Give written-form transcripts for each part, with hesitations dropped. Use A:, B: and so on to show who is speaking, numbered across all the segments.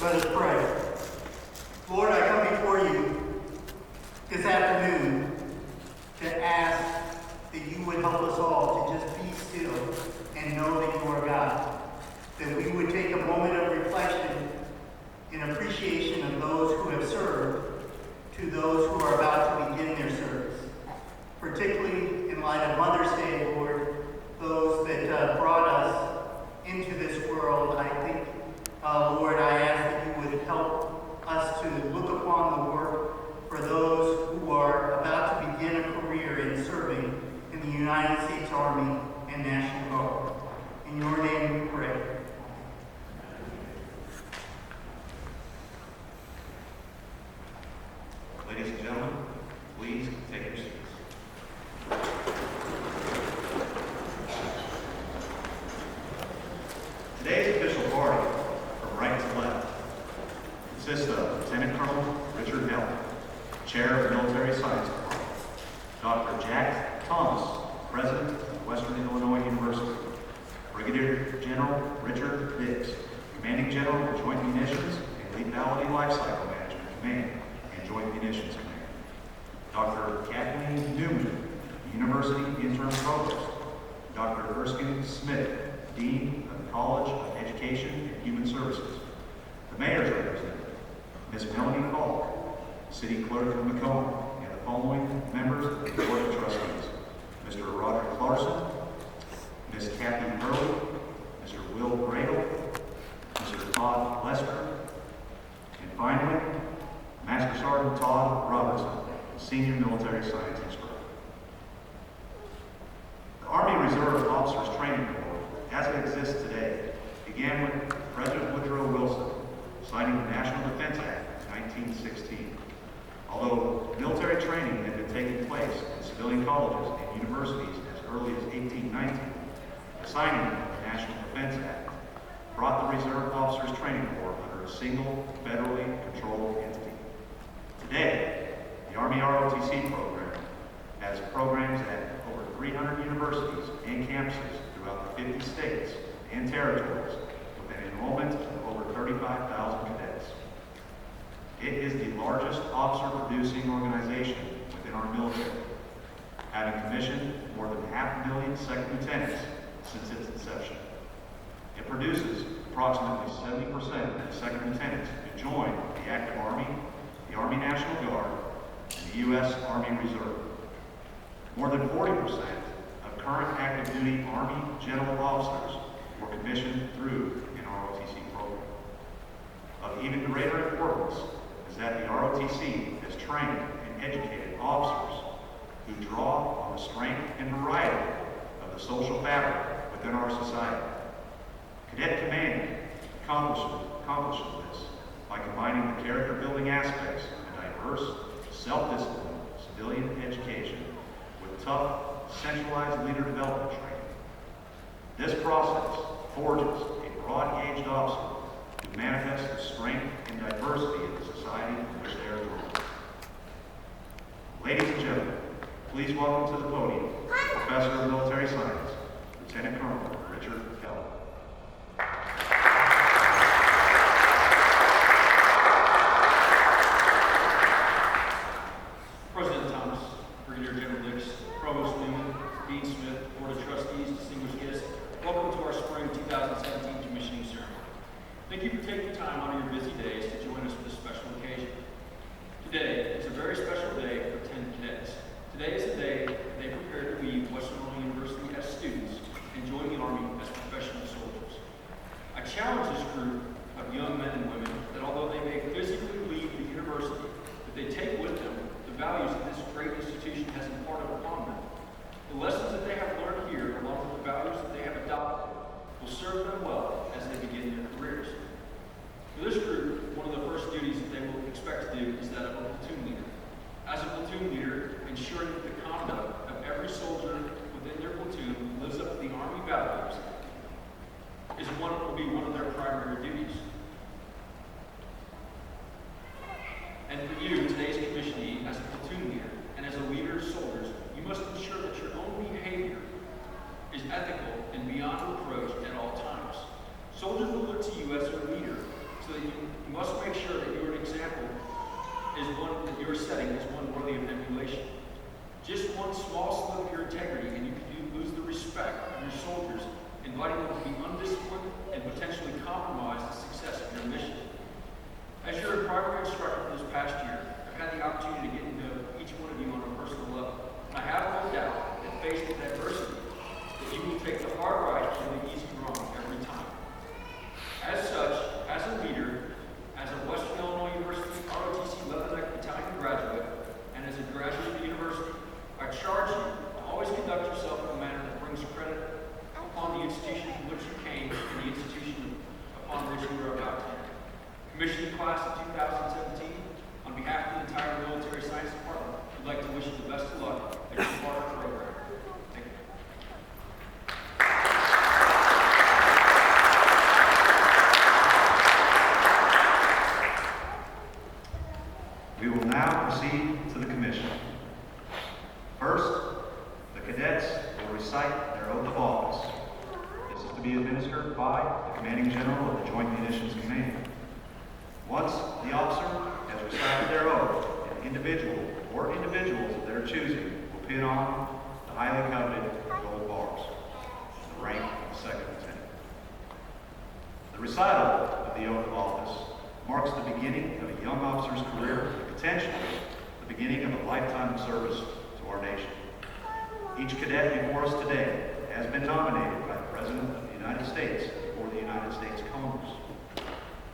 A: Let us pray. Lord, I come before you this afternoon to ask that you would help us all to just be still and know that you are God. That we would take a moment of reflection in appreciation of those who have served to those who are about to begin their service. Particularly in light of Mother's Day, Lord, those that brought us into this world. I think, Lord, I ask that you would help us to look upon the work for those who are about to begin a career in serving in the United States Army and National Guard. In your name we pray.
B: Ladies and gentlemen, please take your seats. Today's official party, from right to left, consists of Lieutenant Colonel Richard Hell, Chair of the Military Science Department, Dr. Jack Thomas, President of Western Illinois University, Brigadier General Richard Biggs, Commanding General of Joint Munitions and Lethality Lifecycle Management Command and Joint Munitions Command, Dr. Kathleen Newman, University Interim Provost, Dr. Erskine Smith, Dean of the College of Education and Human Services, the Mayor's Representative, Ms. Melanie Falk, City Clerk of Macomb, and the following members of the Board of Trustees: Mr. Roderick Larson, Ms. Kathy Hurley, Mr. Will Gradle, Mr. Todd Lester, and finally, Master Sergeant Todd Robertson, Senior Military Science Instructor. The Army Reserve Officers Training Corps, as it exists today, began with President Woodrow Wilson signing the National Defense Act in 1916. Although military training had been taking place in civilian colleges and universities as early as 1819, the signing of the National Defense Act brought the Reserve Officers Training Corps under a single, federally controlled entity. Today, the Army ROTC program has programs at over 300 universities and campuses throughout the 50 states and territories with an enrollment of over 35,000 cadets. It is the largest officer-producing organization within our military, having commissioned more than 500,000 second lieutenants since its inception. It produces approximately 70% of second lieutenants who join the active Army, the Army National Guard, and the U.S. Army Reserve. More than 40% of current active duty Army general officers were commissioned through an ROTC program. Of even greater importance is that the ROTC has trained and educated officers who draw on the strength and variety of the social fabric within our society. Cadet Command accomplishes this by combining the character-building aspects of a diverse, self-disciplined civilian education with tough, centralized leader development training. This process forges a broad-gauged officer who manifests the strength and diversity of the society in which they are drawn. Ladies and gentlemen, please welcome to the podium Professor of Military Science, Lieutenant Colonel Richard Hell.
C: President Thomas, Brigadier General Biggs, Provost Newman, Dean Smith, Board of Trustees, distinguished guests, welcome to our spring 2017 commissioning ceremony. Thank you for taking time out of your busy days to join us for this special occasion. Today is a very special day for 10 cadets. Today is the day they prepare to leave Western Illinois University as students and join the Army as professional soldiers. I challenge this group of young men and women that although they may physically leave the university, that they take with them the values that this great institution has imparted upon them. The lessons that they have learned here, along with the values that they have adopted, will serve them well as they begin their careers. For this group, one of the first duties that they will expect to do is that of a platoon leader. As a platoon leader, ensuring that the conduct of every soldier within their platoon lives up to the Army values will be one of their primary duties. And for you, today's commissionee, as a platoon leader and as a leader of soldiers, you must ensure that your own behavior is ethical and beyond reproach at all times. Soldiers will look to you as their leader So that you must make sure that your example is one that you're setting is one worthy of emulation. Just one small slip of your integrity and you could lose the respect of your soldiers, inviting them to be undisciplined and potentially compromise the success of your mission. As your primary instructor for this past year, I've had the opportunity to get to know each one of you on a personal level. And I have no doubt that faced with adversity, that you will take the hard right and the easy wrong every time. As such, as a leader, as a Western Illinois University ROTC Leatherneck Battalion graduate, and as a graduate of the university, I charge you to always conduct yourself in a manner that brings credit upon the institution from which you came and the institution upon which you are about to enter. Commissioning class of 2017, on behalf of the entire Military Science Department, we'd like to wish you the best of luck as you part of the program. Thank you.
B: We will now proceed to the commission. First, the cadets will recite their oath of office. This is to be administered by the Commanding General of the Joint Munitions Command. Once the officer has recited their oath, an individual or individuals of their choosing will pin on the highly coveted gold bars, the rank of second lieutenant. The recital of the oath of office marks the beginning of a young officer's career, and potentially the beginning of a lifetime of service to our nation. Each cadet before us today has been nominated by the President of the United States or the United States Congress.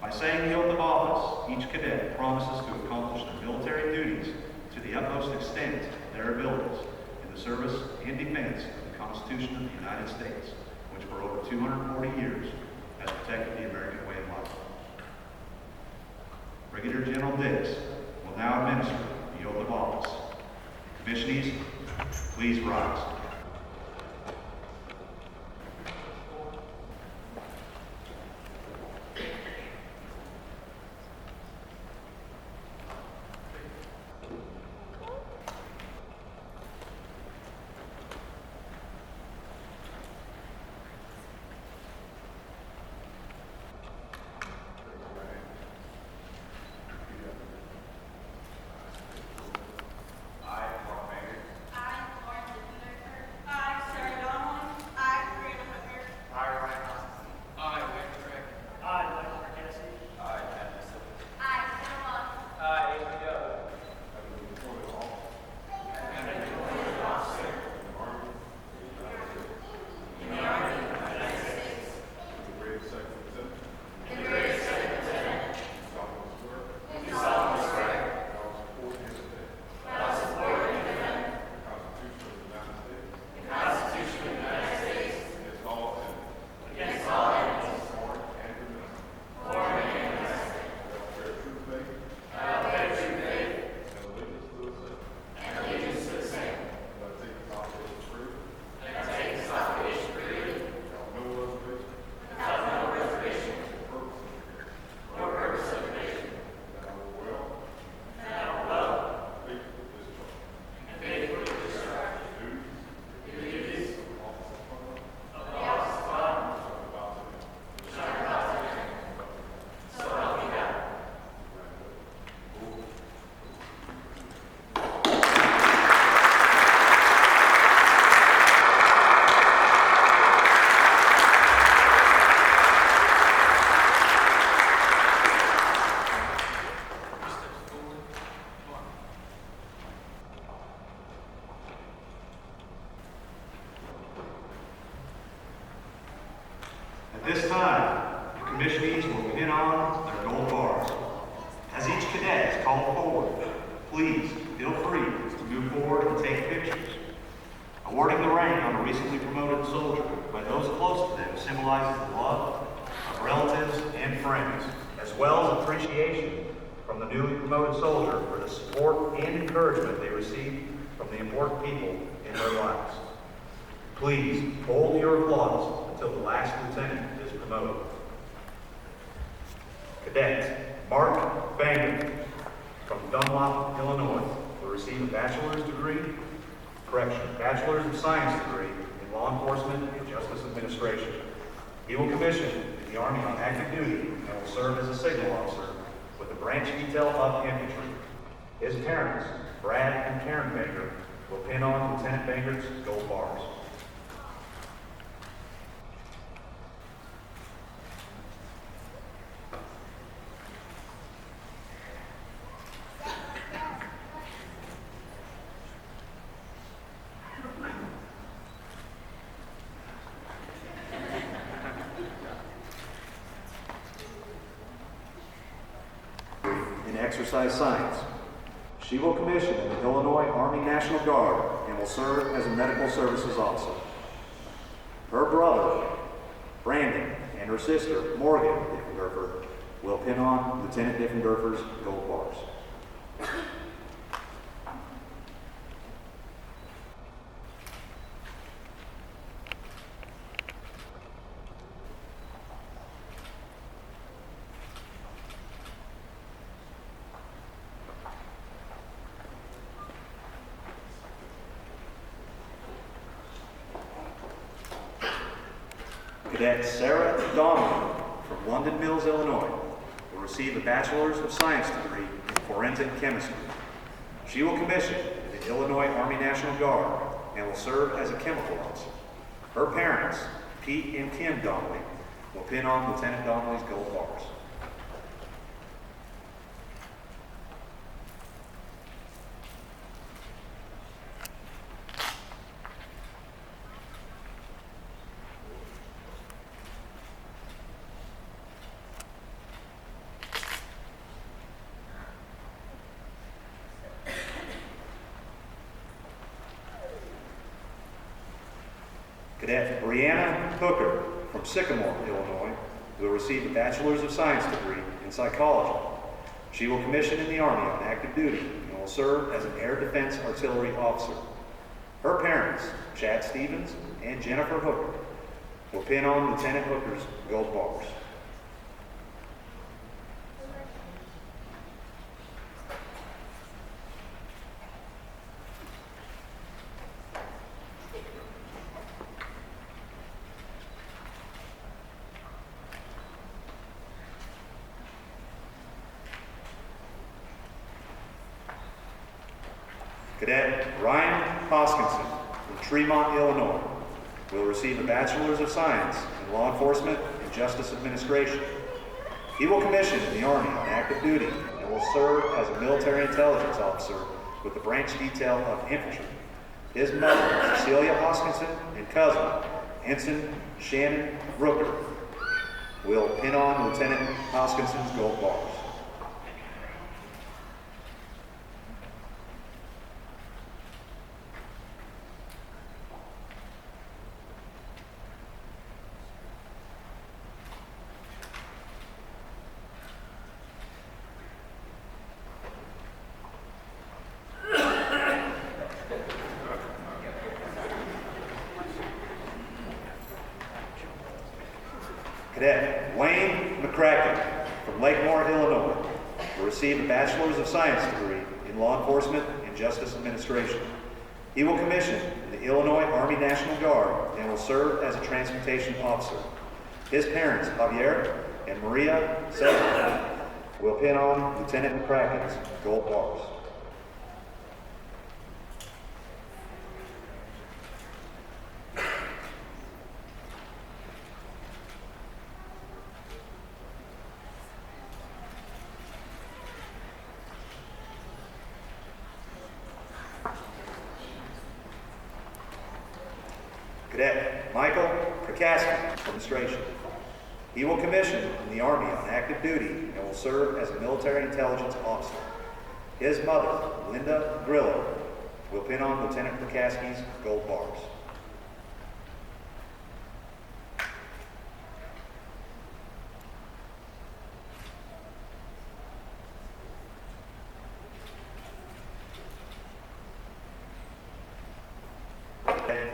B: By saying the oath of office, each cadet promises to accomplish their military duties to the utmost extent of their abilities in the service and defense of the Constitution of the United States, which for over 240 years has protected the American way of life. Brigadier General Dix will now administer the oath of office. Commissionees, please rise. At this time, the commissionees will pin on their gold bars. As each cadet is called forward, please feel free to move forward and take pictures. Awarding the rank on a recently promoted soldier by those close to them symbolizes the love of relatives and friends, as well as appreciation from the newly promoted soldier for the support and encouragement they receive from the important people in their lives. Please hold your applause until the last lieutenant is promoted. Cadet Mark Bangert from Donnelly, Illinois, will receive a bachelor's of science degree in law enforcement and justice administration. He will commission in the Army on active duty and will serve as a signal officer with the branch detail of infantry. His parents, Brad and Karen Bangert, will pin on Lieutenant Bangert's gold bars. In exercise science. She will commission in the Illinois Army National Guard and will serve as a medical services officer. Her brother, Brandon, and her sister, Morgan Diffenderfer, will pin on Lieutenant Diffenderfer's gold bars. Cadet Sarah Donnelly from London Mills, Illinois, will receive a Bachelor's of Science degree in Forensic Chemistry. She will commission in the Illinois Army National Guard and will serve as a chemical officer. Her parents, Pete and Kim Donnelly, will pin on Lieutenant Donnelly's gold bars. Cadet Brianna Hooker from Sycamore, Illinois, will receive a Bachelor's of Science degree in Psychology. She will commission in the Army on active duty and will serve as an Air Defense Artillery Officer. Her parents, Chad Stevens and Jennifer Hooker, will pin on Lieutenant Hooker's gold bars. Cadet Ryan Hoskinson from Tremont, Illinois, will receive a Bachelor's of Science in Law Enforcement and Justice Administration. He will commission in the Army on active duty and will serve as a military intelligence officer with the branch detail of infantry. His mother, Cecilia Hoskinson, and cousin, Ensign Shannon Rooker, will pin on Lieutenant Hoskinson's gold bars. Cadet Wayne McCracken from Lakemore, Illinois, will receive a Bachelor's of Science degree in Law Enforcement and Justice Administration. He will commission in the Illinois Army National Guard and will serve as a transportation officer. His parents, Javier and Maria Cesar, will pin on Lieutenant McCracken's gold bars. Cadet Michael Prikaszky from Administration. He will commission in the Army on active duty and will serve as a military intelligence officer. His mother, Linda Griller, will pin on Lieutenant Prikaszky's gold bars.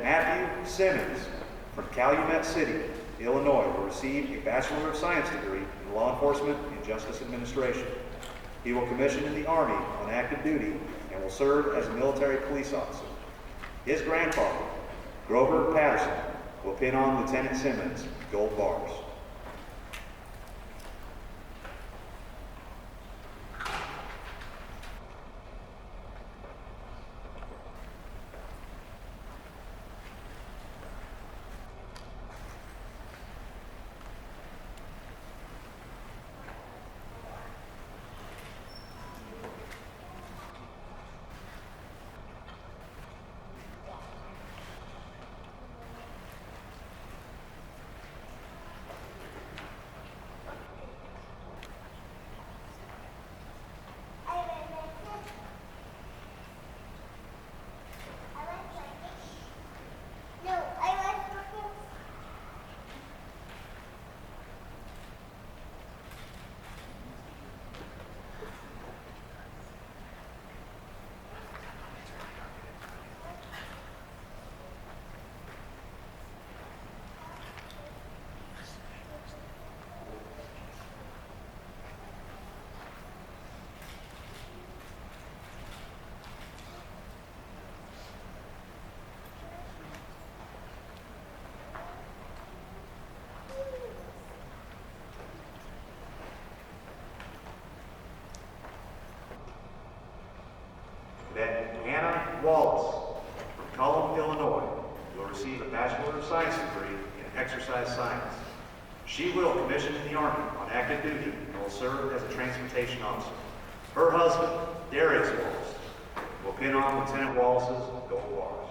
B: Matthew Simmons from Calumet City, Illinois, will receive a Bachelor of Science degree in Law Enforcement and Justice Administration. He will commission in the Army on active duty and will serve as a military police officer. His grandfather, Grover Patterson, will pin on Lieutenant Simmons' gold bars. She will commission in the Army on active duty and will serve as a transportation officer. Her husband, Darius Wallace, will pin on Lieutenant Wallace's gold bar.